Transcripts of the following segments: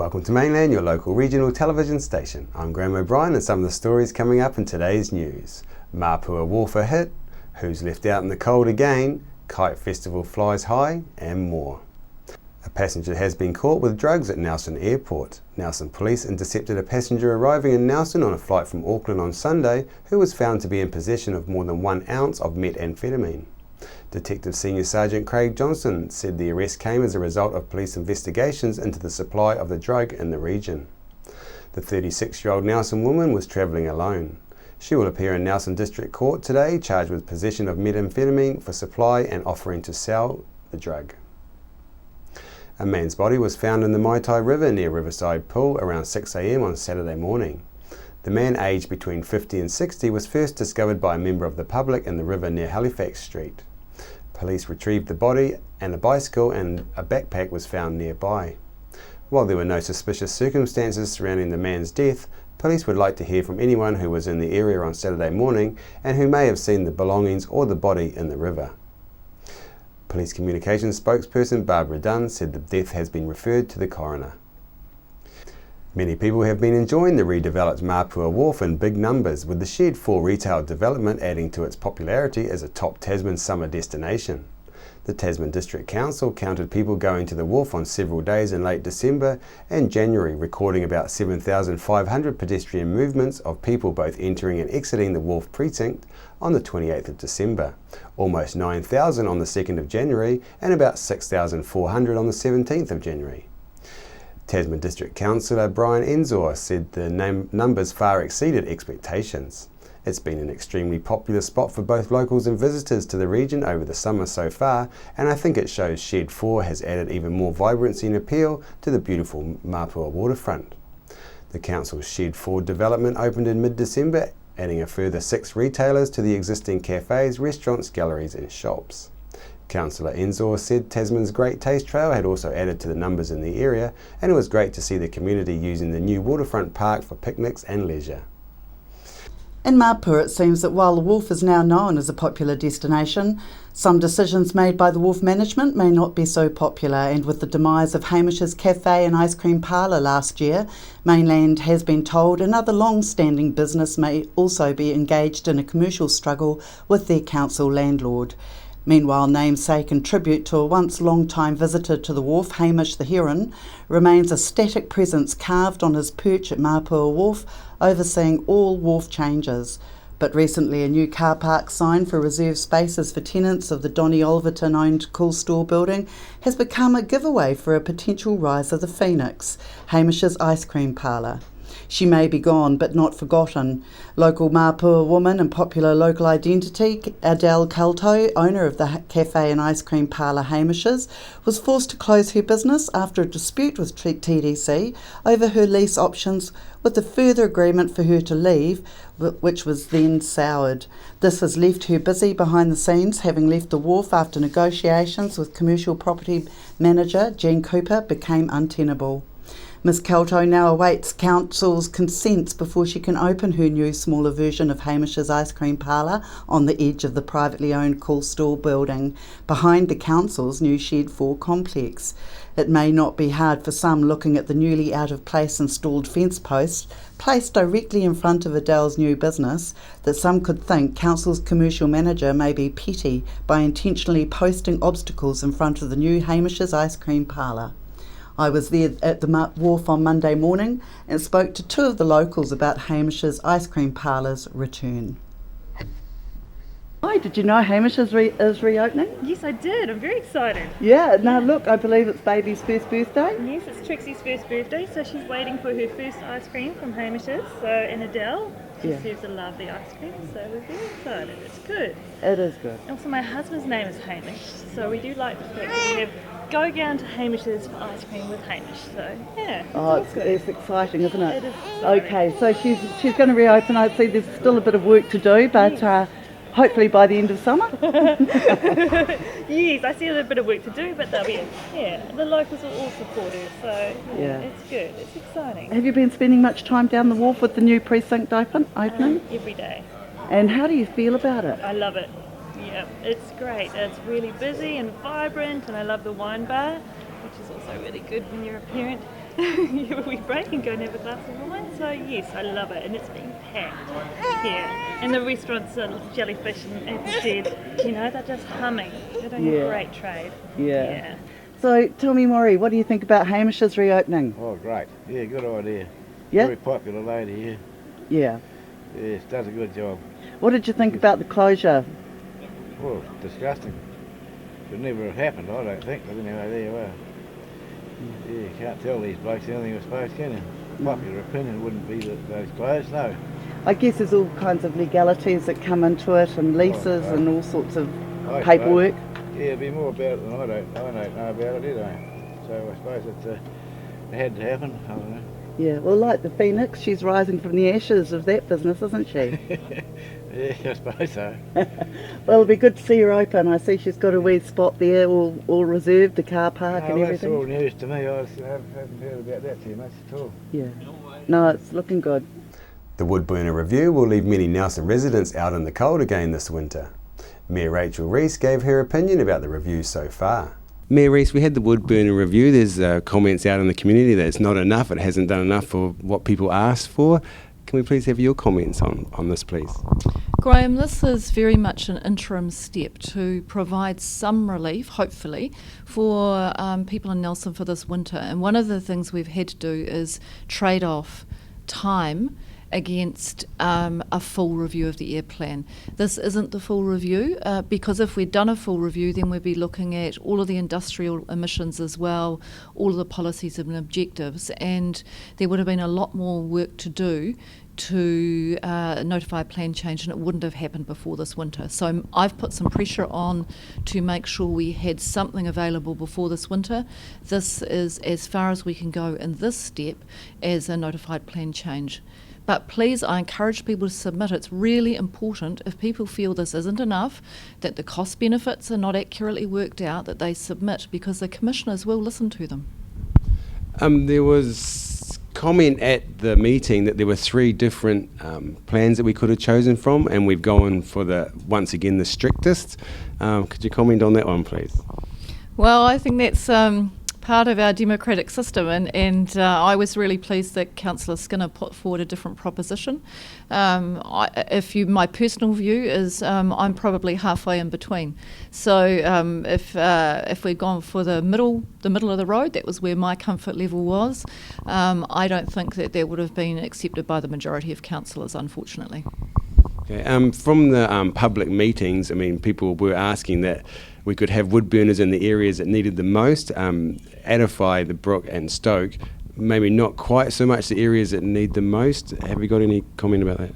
Welcome to Mainland, your local regional television station. I'm Graham O'Brien and some of the stories coming up in today's news. Mapua Wharf a hit, who's left out in the cold again, Kite Festival flies high, and more. A passenger has been caught with drugs at Nelson Airport. Nelson police intercepted a passenger arriving in Nelson on a flight from Auckland on Sunday who was found to be in possession of more than 1 ounce of methamphetamine. Detective Senior Sergeant Craig Johnson said the arrest came as a result of police investigations into the supply of the drug in the region. The 36-year-old Nelson woman was travelling alone. She will appear in Nelson District Court today, charged with possession of methamphetamine for supply and offering to sell the drug. A man's body was found in the Maitai River near Riverside Pool around 6 a.m. on Saturday morning. The man, aged between 50 and 60, was first discovered by a member of the public in the river near Halifax Street. Police retrieved the body and a bicycle and a backpack was found nearby. While there were no suspicious circumstances surrounding the man's death, police would like to hear from anyone who was in the area on Saturday morning and who may have seen the belongings or the body in the river. Police communications spokesperson Barbara Dunn said the death has been referred to the coroner. Many people have been enjoying the redeveloped Mapua Wharf in big numbers, with the Shed 4 retail development adding to its popularity as a top Tasman summer destination. The Tasman District Council counted people going to the wharf on several days in late December and January, recording about 7,500 pedestrian movements of people both entering and exiting the wharf precinct on the 28th of December, almost 9,000 on the 2nd of January and about 6,400 on the 17th of January. Tasman District Councillor Brian Enzor said the numbers far exceeded expectations. It's been an extremely popular spot for both locals and visitors to the region over the summer so far, and I think it shows Shed 4 has added even more vibrancy and appeal to the beautiful Mapua waterfront. The council's Shed 4 development opened in mid-December, adding a further 6 retailers to the existing cafes, restaurants, galleries and shops. Councillor Enzor said Tasman's Great Taste Trail had also added to the numbers in the area, and it was great to see the community using the new waterfront park for picnics and leisure. In Mapua, it seems that while the wharf is now known as a popular destination, some decisions made by the wharf management may not be so popular, and with the demise of Hamish's cafe and ice cream parlour last year, Mainland has been told another long-standing business may also be engaged in a commercial struggle with their council landlord. Meanwhile, namesake and tribute to a once long-time visitor to the wharf, Hamish the Heron, remains a static presence carved on his perch at Mapua Wharf, overseeing all wharf changes. But recently a new car park sign for reserved spaces for tenants of the Donny Olverton-owned Cool Store building has become a giveaway for a potential rise of the Phoenix, Hamish's ice cream parlour. She may be gone, but not forgotten. Local Mapua woman and popular local identity, Adele Kalto, owner of the cafe and ice cream parlour Hamish's, was forced to close her business after a dispute with TDC over her lease options, with a further agreement for her to leave, which was then soured. This has left her busy behind the scenes, having left the wharf after negotiations with commercial property manager Jean Cooper became untenable. Ms Kelto now awaits council's consents before she can open her new smaller version of Hamish's ice cream parlour on the edge of the privately owned Cool Store building, behind the council's new Shed 4 complex. It may not be hard for some looking at the newly out-of-place installed fence posts placed directly in front of Adele's new business that some could think council's commercial manager may be petty by intentionally posting obstacles in front of the new Hamish's ice cream parlour. I was there at the wharf on Monday morning and spoke to 2 of the locals about Hamish's ice cream parlour's return. Hi, did you know Hamish is reopening? Yes, I did. I'm very excited. Yeah, now look, I believe it's baby's first birthday. Yes, it's Trixie's first birthday, so she's waiting for her first ice cream from Hamish's. So, and Adele, she serves a lovely ice cream, so we're very excited. It's good. It is good. Also, my husband's name is Hamish, so we do like the fact that we have go down to Hamish's for ice cream with Hamish. So, yeah. Oh, it's exciting, isn't it? It is exciting. Okay, so she's going to reopen. I see there's still a bit of work to do, but hopefully by the end of summer. Yes, I see a little bit of work to do, but they'll be, the locals will all support her, so it's good, it's exciting. Have you been spending much time down the wharf with the new precinct opening? Every day. And how do you feel about it? I love it. Yeah, it's great. It's really busy and vibrant, and I love the wine bar, which is also really good when you're a parent. we break and go and have a glass of wine. So yes, I love it, and it's been packed here. And the restaurants, Jellyfish and Apple Shed, they're just humming. They're doing a great trade. Yeah. So tell me, Maury, what do you think about Hamish's reopening? Oh, great. Yeah, good idea. Yeah? Very popular lady here. Yeah. Yes, does a good job. What did you think about the closure? Well, disgusting. Should never have happened, I don't think, but anyway, there you are. Yeah, you can't tell these blokes anything was supposed, can you? Popular opinion wouldn't be that those closed, no. I guess there's all kinds of legalities that come into it, and leases and all sorts of I paperwork. Yeah, there'd be more about it than I don't know about it, do I? So I suppose it had to happen, I don't know. Yeah, well, like the phoenix, she's rising from the ashes of that business, isn't she? Yeah, I suppose so. Well, it'll be good to see her open. I see she's got a wee spot there, all reserved, the car park and everything. That's all news to me. I haven't heard about that too much at all. Yeah. No, it's looking good. The Woodburner review will leave many Nelson residents out in the cold again this winter. Mayor Rachel Reese gave her opinion about the review so far. Mayor Reese, we had the Woodburner review. There's comments out in the community that it's not enough, it hasn't done enough for what people asked for. Can we please have your comments on this, please? Graham, this is very much an interim step to provide some relief, hopefully, for people in Nelson for this winter. And one of the things we've had to do is trade off time against a full review of the air plan. This isn't the full review, because if we'd done a full review, then we'd be looking at all of the industrial emissions as well, all of the policies and objectives, and there would have been a lot more work to do to notify plan change, and it wouldn't have happened before this winter. So I've put some pressure on to make sure we had something available before this winter. This is as far as we can go in this step as a notified plan change. But please, I encourage people to submit. It's really important, if people feel this isn't enough, that the cost benefits are not accurately worked out, that they submit, because the commissioners will listen to them. There was comment at the meeting that there were 3 different plans that we could have chosen from, and we've gone for once again the strictest. Could you comment on that one, please? Well, I think that's part of our democratic system, and I was really pleased that Councillor Skinner put forward a different proposition. My personal view is I'm probably halfway in between. So if we'd gone for the middle of the road, that was where my comfort level was. I don't think that would have been accepted by the majority of councillors, unfortunately. Okay. From the public meetings, I mean, people were asking that we could have wood burners in the areas that needed the most, Adelphi, the Brook and Stoke, maybe not quite so much the areas that need the most. Have you got any comment about that?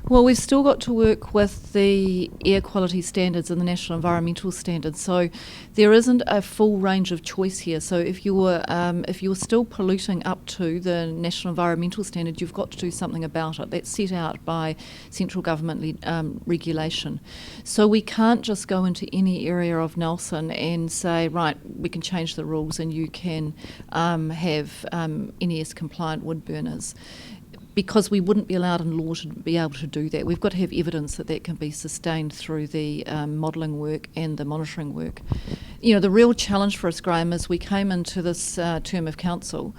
Well, we've still got to work with the air quality standards and the national environmental standards. So there isn't a full range of choice here. So if you're still polluting up to the national environmental standard, you've got to do something about it. That's set out by central government regulation. So we can't just go into any area of Nelson and say, right, we can change the rules and you can have NES compliant wood burners, because we wouldn't be allowed in law to be able to do that. We've got to have evidence that can be sustained through the modelling work and the monitoring work. You know, the real challenge for us, Graham, is we came into this term of council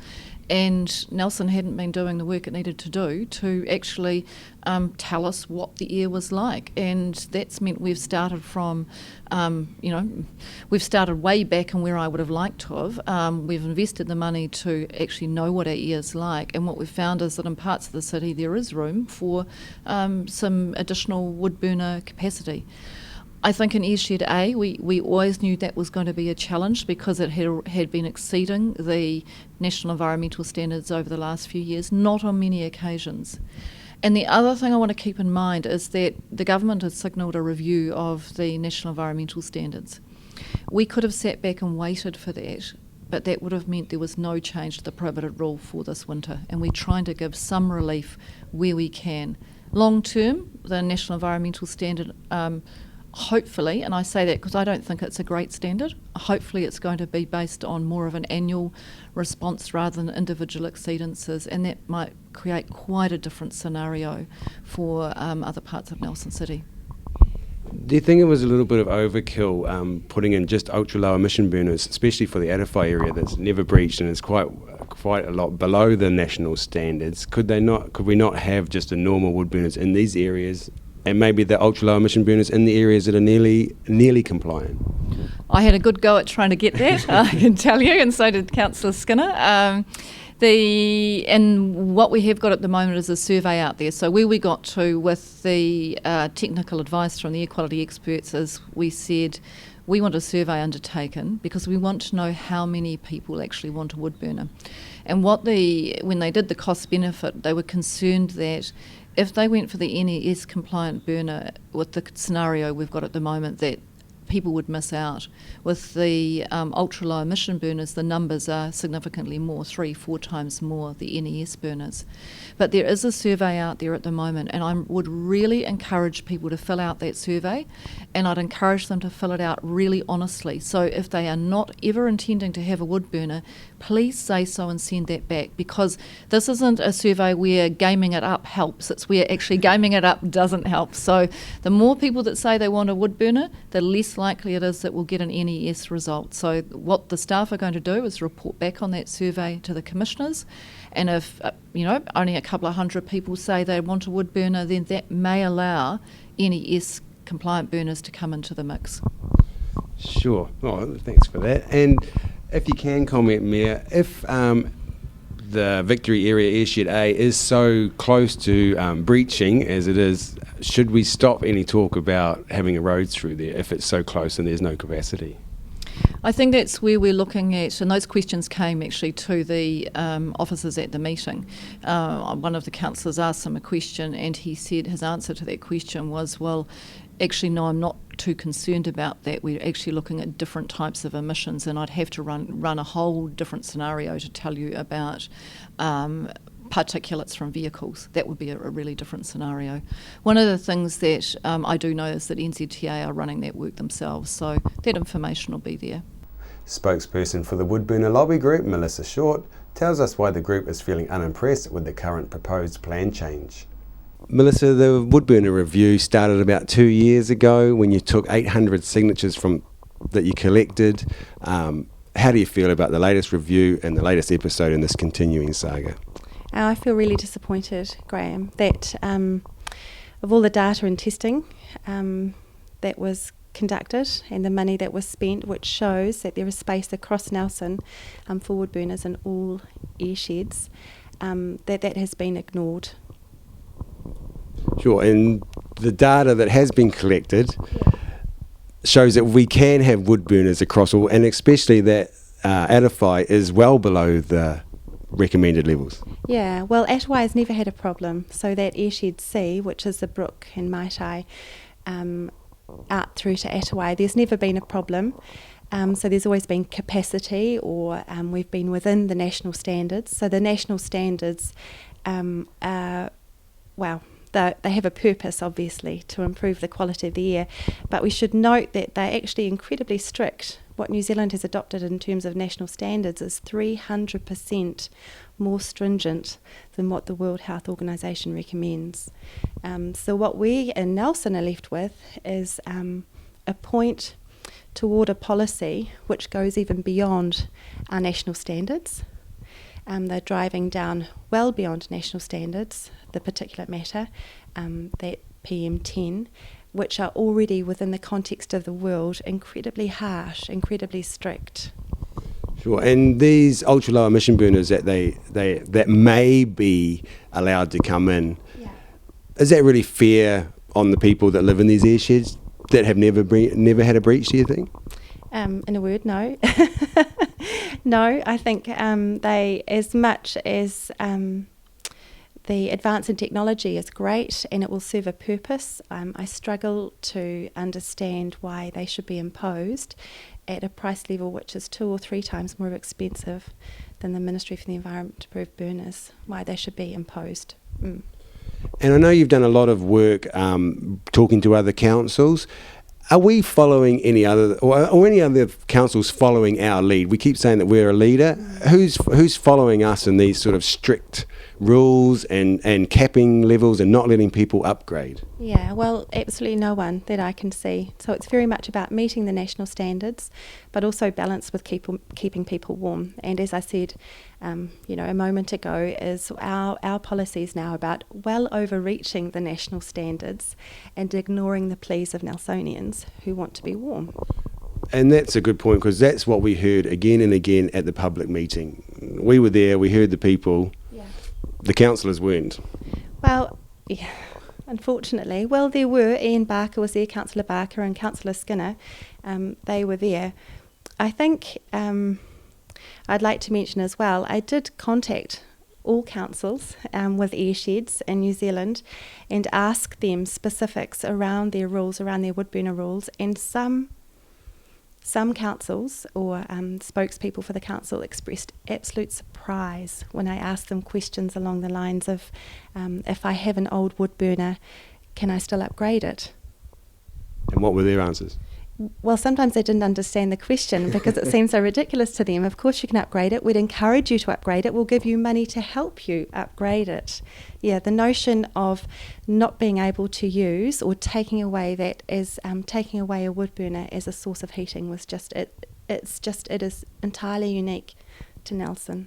and Nelson hadn't been doing the work it needed to do to actually tell us what the air was like, and that's meant we've started from, we've started way back and where I would have liked to have. We've invested the money to actually know what our air is like, and what we've found is that in parts of the city there is room for some additional wood burner capacity. I think in Airshed A, we always knew that was going to be a challenge because it had been exceeding the national environmental standards over the last few years, not on many occasions. And the other thing I want to keep in mind is that the government has signalled a review of the national environmental standards. We could have sat back and waited for that, but that would have meant there was no change to the prohibited rule for this winter, and we're trying to give some relief where we can. Long term, the national environmental standard hopefully, and I say that because I don't think it's a great standard, hopefully it's going to be based on more of an annual response rather than individual exceedances, and that might create quite a different scenario for other parts of Nelson City. Do you think it was a little bit of overkill putting in just ultra low emission burners, especially for the Adelphi area that's never breached and is quite quite a lot below the national standards. Could we not have just the normal wood burners in these areas, and maybe the ultra low emission burners in the areas that are nearly compliant? I had a good go at trying to get that, I can tell you, and so did Councillor Skinner. And what we have got at the moment is a survey out there. So where we got to with the technical advice from the air quality experts is we said we want a survey undertaken because we want to know how many people actually want a wood burner. And when they did the cost benefit, they were concerned that if they went for the NES compliant burner with the scenario we've got at the moment, that people would miss out. With the ultra low emission burners, the numbers are significantly more, 3-4 times more, the NES burners. But there is a survey out there at the moment, and I would really encourage people to fill out that survey, and I'd encourage them to fill it out really honestly. So if they are not ever intending to have a wood burner, please say so and send that back, because this isn't a survey where gaming it up helps, it's where actually gaming it up doesn't help. So the more people that say they want a wood burner, the less likely it is that we'll get an NES result. So what the staff are going to do is report back on that survey to the commissioners, and if only a couple of hundred people say they want a wood burner, then that may allow NES compliant burners to come into the mix. Sure. Oh, thanks for that. And if you can comment, Mayor, if the Victory Area Airshed A is so close to breaching as it is, should we stop any talk about having a road through there if it's so close and there's no capacity? I think that's where we're looking at, and those questions came actually to the officers at the meeting. One of the councillors asked him a question, and he said his answer to that question was, well, actually, no, I'm not too concerned about that. We're actually looking at different types of emissions, and I'd have to run a whole different scenario to tell you about particulates from vehicles. That would be a really different scenario. One of the things that I do know is that NZTA are running that work themselves, so that information will be there. Spokesperson for the Woodburner Lobby Group, Melissa Short, tells us why the group is feeling unimpressed with the current proposed plan change. Melissa, the Woodburner review started about 2 years ago when you took 800 signatures that you collected. How do you feel about the latest review and the latest episode in this continuing saga? I feel really disappointed, Graham, that of all the data and testing that was conducted and the money that was spent, which shows that there is space across Nelson for wood burners in all airsheds, that has been ignored. Sure, and the data that has been collected shows that we can have wood burners across all, and especially that Atify is well below the recommended levels. Yeah, well, Atify has never had a problem. So that airshed C, which is the brook in Maitai, out through to Atify, there's never been a problem. So there's always been capacity, or we've been within the national standards. So the national standards they have a purpose, obviously, to improve the quality of the air. But we should note that they're actually incredibly strict. What New Zealand has adopted in terms of national standards is 300% more stringent than what the World Health Organization recommends. So what we in Nelson are left with is a point toward a policy which goes even beyond our national standards. They're driving down well beyond national standards, the particulate matter, that PM10, which are already within the context of the world incredibly harsh, incredibly strict. Sure, and these ultra low emission burners that that may be allowed to come in, is that really fair on the people that live in these airsheds that have never had a breach, do you think? In a word, no. No, I think they, as much as the advance in technology is great and it will serve a purpose, I struggle to understand why they should be imposed at a price level which is 2 or 3 times more expensive than the Ministry for the Environment approved burners, why they should be imposed. And I know you've done a lot of work talking to other councils. Are we following any other, or any other councils following our lead? We keep saying that we're a leader. Who's following us in these sort of strict rules and capping levels and not letting people upgrade? Yeah, well, absolutely no one that I can see. So it's very much about meeting the national standards, but also balance with keeping people warm. And as I said, a moment ago, is our policies now about well overreaching the national standards and ignoring the pleas of Nelsonians who want to be warm. And that's a good point, because that's what we heard again and again at the public meeting. We were there, we heard the people, the councillors weren't. Well, yeah, unfortunately. Well, there were. Ian Barker was there, Councillor Barker and Councillor Skinner. They were there. I think I'd like to mention as well, I did contact all councils with airsheds in New Zealand and ask them specifics around their rules, around their wood burner rules, and some councils or spokespeople for the council expressed absolute surprise when I asked them questions along the lines of, if I have an old wood burner, can I still upgrade it? And what were their answers? Well, sometimes they didn't understand the question because it seemed so ridiculous to them. Of course you can upgrade it. We'd encourage you to upgrade it. We'll give you money to help you upgrade it. Yeah, the notion of not being able to use or taking away a wood burner as a source of heating was just it is entirely unique to Nelson.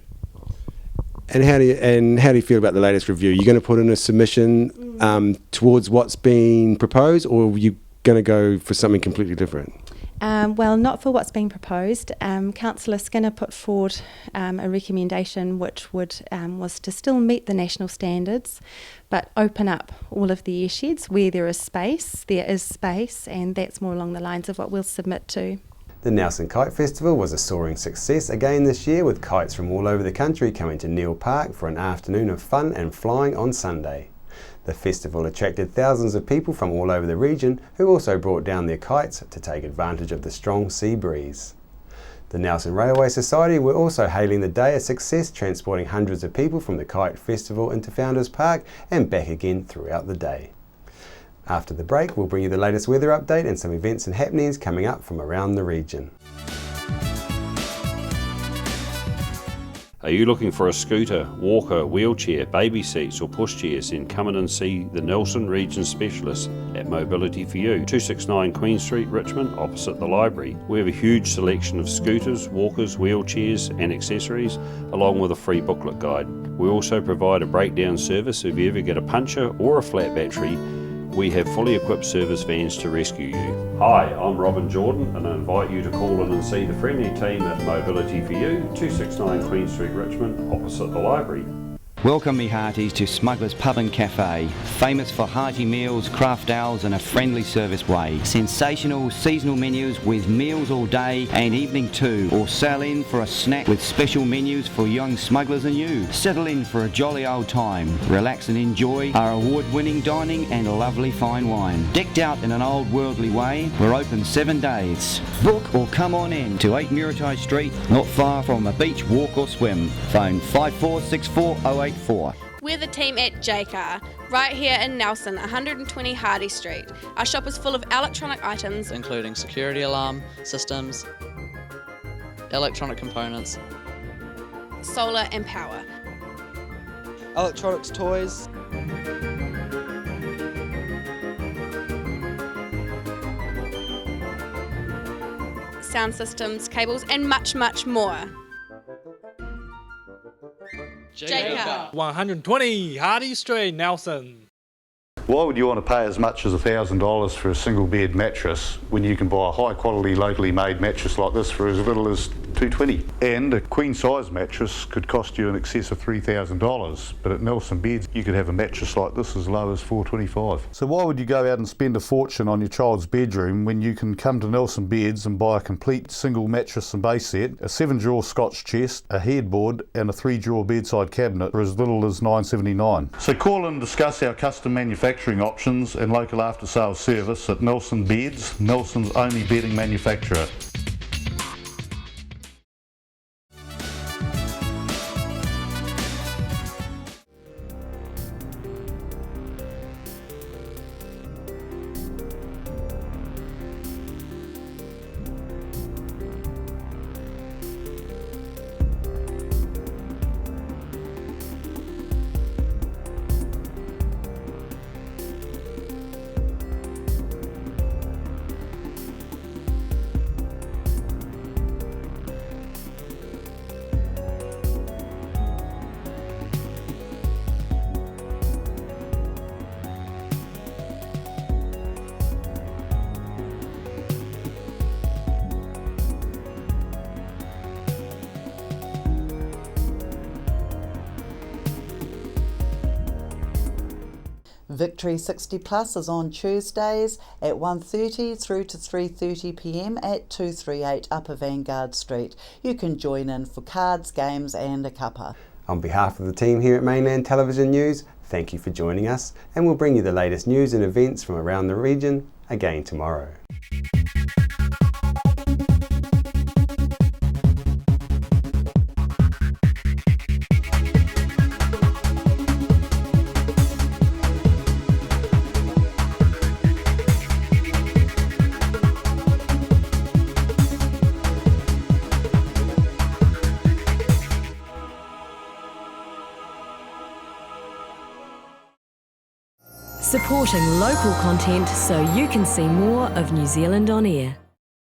And how do you feel about the latest review? You're going to put in a submission towards what's being proposed, or are you going to go for something completely different? Well, not for what's being proposed. Councillor Skinner put forward a recommendation which was to still meet the national standards, but open up all of the airsheds where there is space, and that's more along the lines of what we'll submit to. The Nelson Kite Festival was a soaring success again this year, with kites from all over the country coming to Neale Park for an afternoon of fun and flying on Sunday. The festival attracted thousands of people from all over the region who also brought down their kites to take advantage of the strong sea breeze. The Nelson Railway Society were also hailing the day a success, transporting hundreds of people from the Kite Festival into Founders Park and back again throughout the day. After the break, we'll bring you the latest weather update and some events and happenings coming up from around the region. Are you looking for a scooter, walker, wheelchair, baby seats or pushchairs? Then come in and see the Nelson Region Specialist at Mobility for You, 269 Queen Street, Richmond, opposite the library. We have a huge selection of scooters, walkers, wheelchairs and accessories, along with a free booklet guide. We also provide a breakdown service if you ever get a puncture or a flat battery. We have fully equipped service vans to rescue you. Hi, I'm Robin Jordan and I invite you to call in and see the friendly team at Mobility for You, 269 Queen Street, Richmond, opposite the library. Welcome me hearties to Smuggler's Pub and Cafe, famous for hearty meals, craft ales and a friendly service way. Sensational seasonal menus with meals all day and evening too, or sail in for a snack with special menus for young smugglers and you. Settle in for a jolly old time, relax and enjoy our award-winning dining and lovely fine wine. Decked out in an old worldly way, we're open 7 days. Book or come on in to 8 Maitai Street, not far from a beach, walk or swim. Phone 546408. We're the team at JCar, right here in Nelson, 120 Hardy Street. Our shop is full of electronic items, including security alarm systems, electronic components, solar and power, electronics toys, sound systems, cables and much, much more. JCar. 120 Hardy Street, Nelson. Why would you want to pay as much as $1,000 for a single bed mattress when you can buy a high quality locally made mattress like this for as little as $220? And a queen size mattress could cost you in excess of $3,000, but at Nelson Beds you could have a mattress like this as low as $425. So why would you go out and spend a fortune on your child's bedroom when you can come to Nelson Beds and buy a complete single mattress and base set, a 7-drawer Scotch chest, a headboard and a 3-drawer bedside cabinet for as little as $979? So call and discuss our custom manufacturing options and local after sales service at Nelson Beds, Nelson's only bedding manufacturer. Victory 60 Plus is on Tuesdays at 1:30 through to 3:30 p.m. at 238 Upper Vanguard Street. You can join in for cards, games and a cuppa. On behalf of the team here at Mainland Television News, thank you for joining us, and we'll bring you the latest news and events from around the region again tomorrow. Supporting local content so you can see more of New Zealand on air.